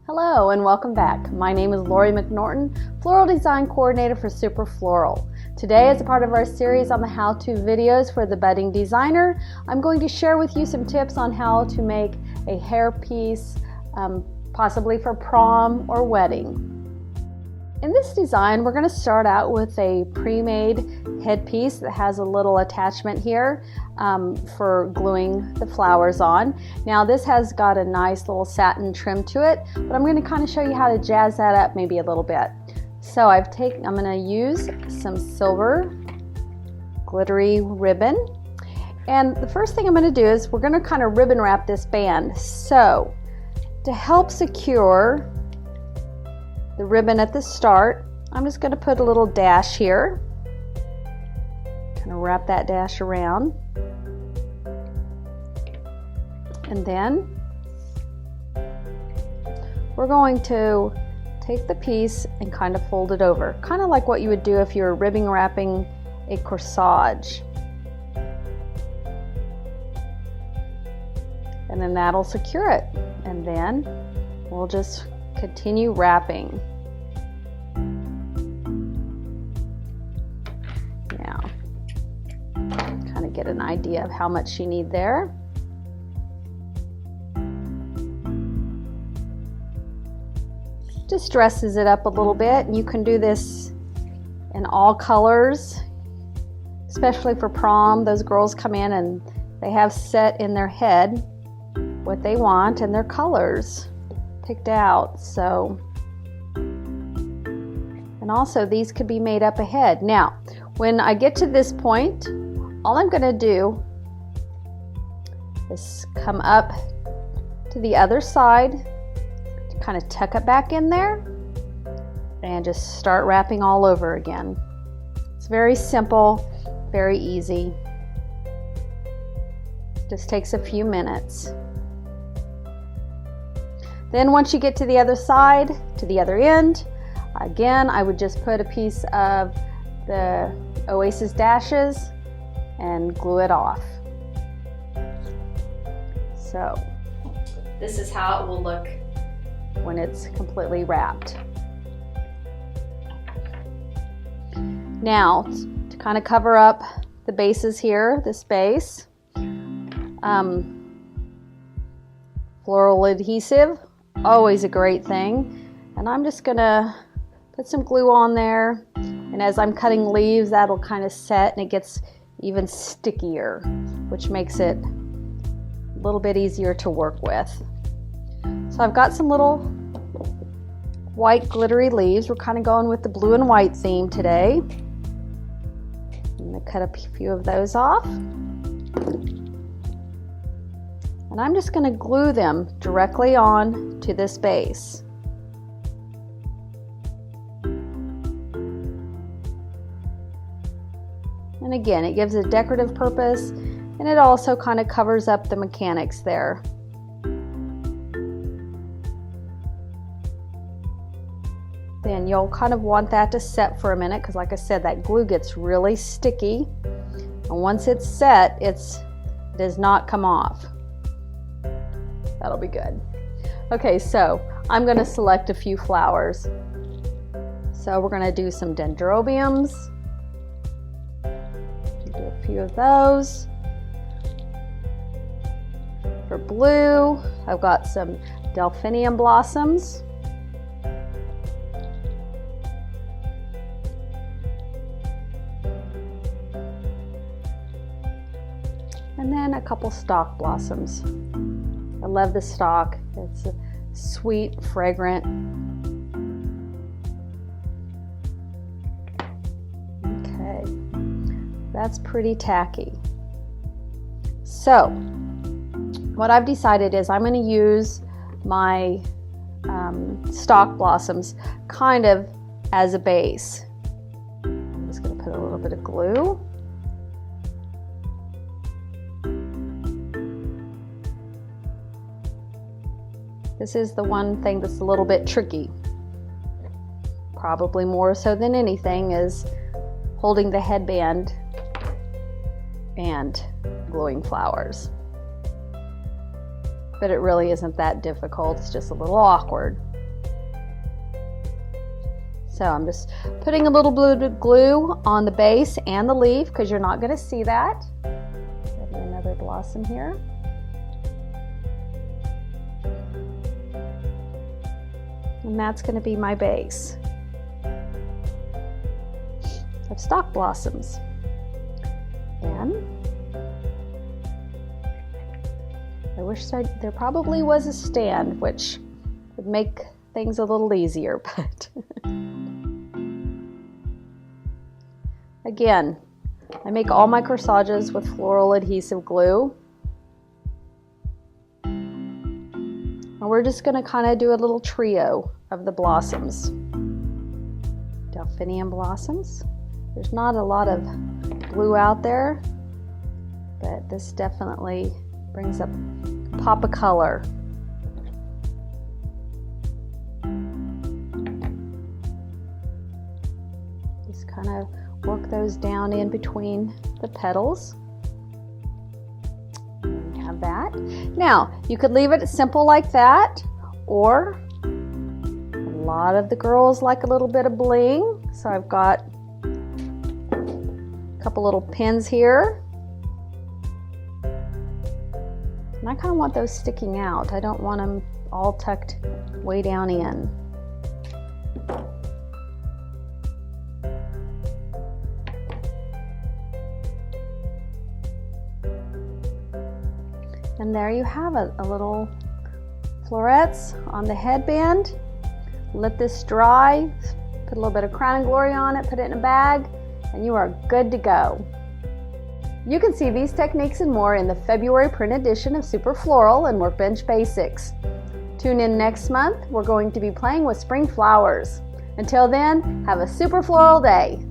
Hello and welcome back. My name is McNorton, Floral Design Coordinator for Super Floral. Today, as a part of our series on the how-to videos for the budding designer, I'm going to share with you some tips on how to make a hairpiece, possibly for prom or wedding. In this design, we're going to start out with a pre-made headpiece that has a little attachment here for gluing the flowers on. Now this has got a nice little satin trim to it, but I'm going to kind of show you how to jazz that up maybe a little bit. So I'm going to use some silver glittery ribbon, and the first thing I'm going to do is we're going to kind of ribbon wrap this band. So to help secure the ribbon at the start, I'm just going to put a little dash here, kind of wrap that dash around, and then we're going to take the piece and kind of fold it over, kind of like what you would do if you were ribbon wrapping a corsage. And then that'll secure it, and then we'll just continue wrapping. Now, kind of get an idea of how much you need there. Just dresses it up a little bit, and you can do this in all colors, especially for prom. Those girls come in and they have set in their head what they want and their colors picked out. So, and also these could be made up ahead. Now when I get to this point, all I'm going to do is come up to the other side, to kind of tuck it back in there, and just start wrapping all over again. It's very simple, very easy, just takes a few minutes. Then once you get to the other side, to the other end, again, I would just put a piece of the Oasis dashes and glue it off. So this is how it will look when it's completely wrapped. Now, to kind of cover up the bases here, this base, floral adhesive, always a great thing, and I'm just gonna put some glue on there, and as I'm cutting leaves, that'll kind of set and it gets even stickier, which makes it a little bit easier to work with. So I've got some little white glittery leaves. We're kind of going with the blue and white theme today. I'm gonna cut a few of those off. And I'm just going to glue them directly on to this base. And again, it gives a decorative purpose, and it also kind of covers up the mechanics there. Then you'll kind of want that to set for a minute, because like I said, that glue gets really sticky. And once it's set, it does not come off. That'll be good. Okay, so I'm going to select a few flowers. So we're going to do some dendrobiums. Do a few of those. For blue, I've got some delphinium blossoms. And then a couple stalk blossoms. I love the stalk. It's sweet, fragrant. Okay, that's pretty tacky. So what I've decided is I'm going to use my stalk blossoms kind of as a base. I'm just going to put a little bit of glue. This is the one thing that's a little bit tricky, probably more so than anything, is holding the headband and gluing flowers. but it really isn't that difficult. It's just a little awkward. So I'm just putting a little blue glue on the base and the leaf because you're not going to see that. Adding another blossom here. And that's going to be my base of stock blossoms. And I wish there probably was a stand, which would make things a little easier, but again, I make all my corsages with floral adhesive glue. And we're just going to kind of do a little trio of the blossoms. Delphinium blossoms. There's not a lot of blue out there, but this definitely brings up a pop of color. Just kind of work those down in between the petals. That. Now, you could leave it simple like that, or a lot of the girls like a little bit of bling, so I've got a couple little pins here. And I kind of want those sticking out. I don't want them all tucked way down in. And there you have it, a little florets on the headband. Let this dry, put a little bit of Crown and Glory on it, put it in a bag, and you are good to go. You can see these techniques and more in the February print edition of Super Floral and Workbench Basics. Tune in next month, we're going to be playing with spring flowers. Until then, have a super floral day.